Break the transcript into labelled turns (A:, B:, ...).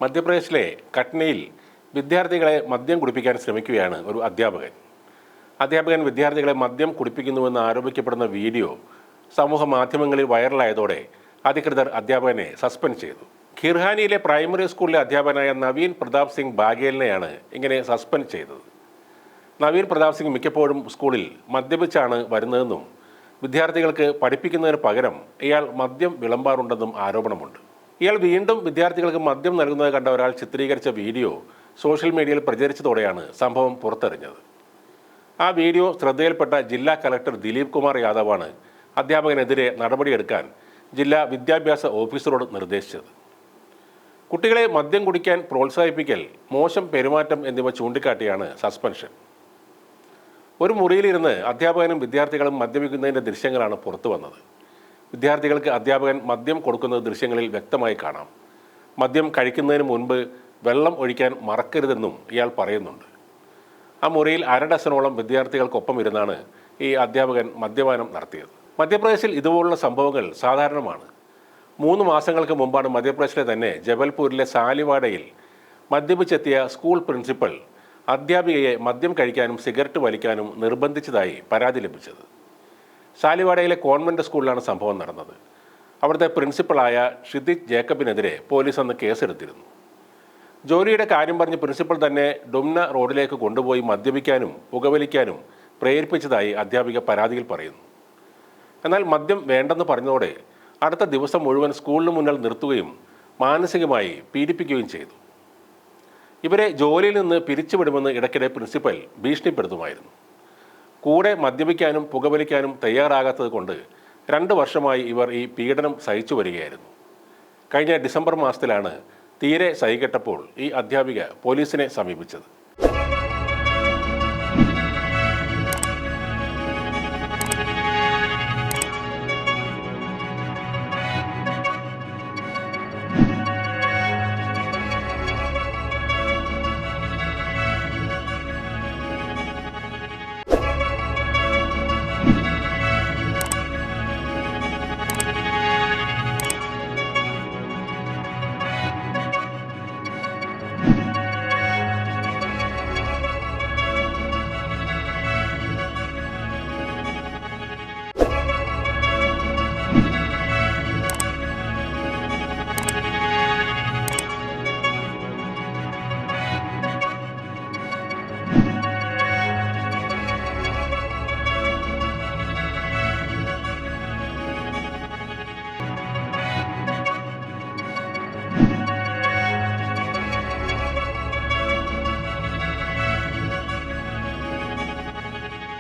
A: മധ്യപ്രദേശിലെ കട്നയിൽ വിദ്യാർത്ഥികളെ മദ്യം കുടിപ്പിക്കാൻ ശ്രമിക്കുകയാണ് ഒരു അധ്യാപകൻ. വിദ്യാർത്ഥികളെ മദ്യം കുടിപ്പിക്കുന്നുവെന്ന് ആരോപിക്കപ്പെടുന്ന വീഡിയോ സമൂഹ മാധ്യമങ്ങളിൽ വൈറലായതോടെ അധികൃതർ അധ്യാപകനെ സസ്പെൻഡ് ചെയ്തു. ഖിർഹാനിയിലെ പ്രൈമറി സ്കൂളിലെ അധ്യാപകനായ നവീൻ പ്രതാപ് സിംഗ് ബാഗേലിനെയാണ് ഇങ്ങനെ സസ്പെൻഡ് ചെയ്തത്. നവീൻ പ്രതാപ് സിംഗ് മിക്കപ്പോഴും സ്കൂളിൽ മദ്യപിച്ചാണ് വരുന്നതെന്നും വിദ്യാർത്ഥികൾക്ക് പഠിപ്പിക്കുന്നതിന് പകരം ഇയാൾ മദ്യം വിളമ്പാറുണ്ടെന്നും ആരോപണമുണ്ട്. ഇയാൾ വീണ്ടും വിദ്യാർത്ഥികൾക്ക് മദ്യം നൽകുന്നത് കണ്ട ഒരാൾ ചിത്രീകരിച്ച വീഡിയോ സോഷ്യൽ മീഡിയയിൽ പ്രചരിച്ചതോടെയാണ് സംഭവം പുറത്തറിഞ്ഞത്. ആ വീഡിയോ ശ്രദ്ധയിൽപ്പെട്ട ജില്ലാ കളക്ടർ ദിലീപ് കുമാർ യാദവാണ് അധ്യാപകനെതിരെ നടപടിയെടുക്കാൻ ജില്ലാ വിദ്യാഭ്യാസ ഓഫീസറോട് നിർദ്ദേശിച്ചത്. കുട്ടികളെ മദ്യം കുടിക്കാൻ പ്രോത്സാഹിപ്പിക്കൽ, മോശം പെരുമാറ്റം എന്നിവ ചൂണ്ടിക്കാട്ടിയാണ് സസ്പെൻഷൻ. ഒരു മുറിയിലിരുന്ന് അധ്യാപകനും വിദ്യാർത്ഥികളും മദ്യപിക്കുന്നതിൻ്റെ ദൃശ്യങ്ങളാണ് പുറത്തു വന്നത്. വിദ്യാർത്ഥികൾക്ക് അധ്യാപകൻ മദ്യം കൊടുക്കുന്നത് ദൃശ്യങ്ങളിൽ വ്യക്തമായി കാണാം. മദ്യം കഴിക്കുന്നതിന് മുൻപ് വെള്ളം ഒഴിക്കാൻ മറക്കരുതെന്നും ഇയാൾ പറയുന്നുണ്ട്. ആ മുറിയിൽ 1/2 ഡസനോളം വിദ്യാർത്ഥികൾക്കൊപ്പം ഇരുന്നാണ് ഈ അധ്യാപകൻ മദ്യപാനം നടത്തിയത്. മധ്യപ്രദേശിൽ ഇതുപോലുള്ള സംഭവങ്ങൾ സാധാരണമാണ്. 3 മാസങ്ങൾക്ക് മുമ്പാണ് മധ്യപ്രദേശിലെ തന്നെ ജബൽപൂരിലെ സാലിവാഡയിൽ മദ്യപിച്ചെത്തിയ സ്കൂൾ പ്രിൻസിപ്പൽ അധ്യാപികയെ മദ്യം കഴിക്കാനും സിഗരറ്റ് വലിക്കാനും നിർബന്ധിച്ചതായി പരാതി ലഭിച്ചത്. സാലിവാഡയിലെ കോൺവെന്റ് സ്കൂളിലാണ് സംഭവം നടന്നത്. അവിടുത്തെ പ്രിൻസിപ്പളായ ഷിദിജ് ജേക്കബിനെതിരെ പോലീസ് അന്ന് കേസെടുത്തിരുന്നു. ജോലിയുടെ കാര്യം പറഞ്ഞ് പ്രിൻസിപ്പൽ തന്നെ ഡുംന റോഡിലേക്ക് കൊണ്ടുപോയി മദ്യപിക്കാനും പുകവലിക്കാനും പ്രേരിപ്പിച്ചതായി അധ്യാപിക പരാതിയിൽ പറയുന്നു. എന്നാൽ മദ്യം വേണ്ടെന്ന് പറഞ്ഞതോടെ അടുത്ത ദിവസം മുഴുവൻ സ്കൂളിന് മുന്നിൽ നിർത്തുകയും മാനസികമായി പീഡിപ്പിക്കുകയും ചെയ്തു. ഇവരെ ജോലിയിൽ നിന്ന് പിരിച്ചുവിടുമെന്ന് ഇടയ്ക്കിടെ പ്രിൻസിപ്പൽ ഭീഷണിപ്പെടുത്തുമായിരുന്നു. കൂടെ മദ്യപിക്കാനും പുകവലിക്കാനും തയ്യാറാകാത്തത് കൊണ്ട് 2 വർഷമായി ഇവർ ഈ പീഡനം സഹിച്ചു വരികയായിരുന്നു. കഴിഞ്ഞ ഡിസംബർ മാസത്തിലാണ് തീരെ സഹികെട്ടപ്പോൾ ഈ അധ്യാപിക പോലീസിനെ സമീപിച്ചത്.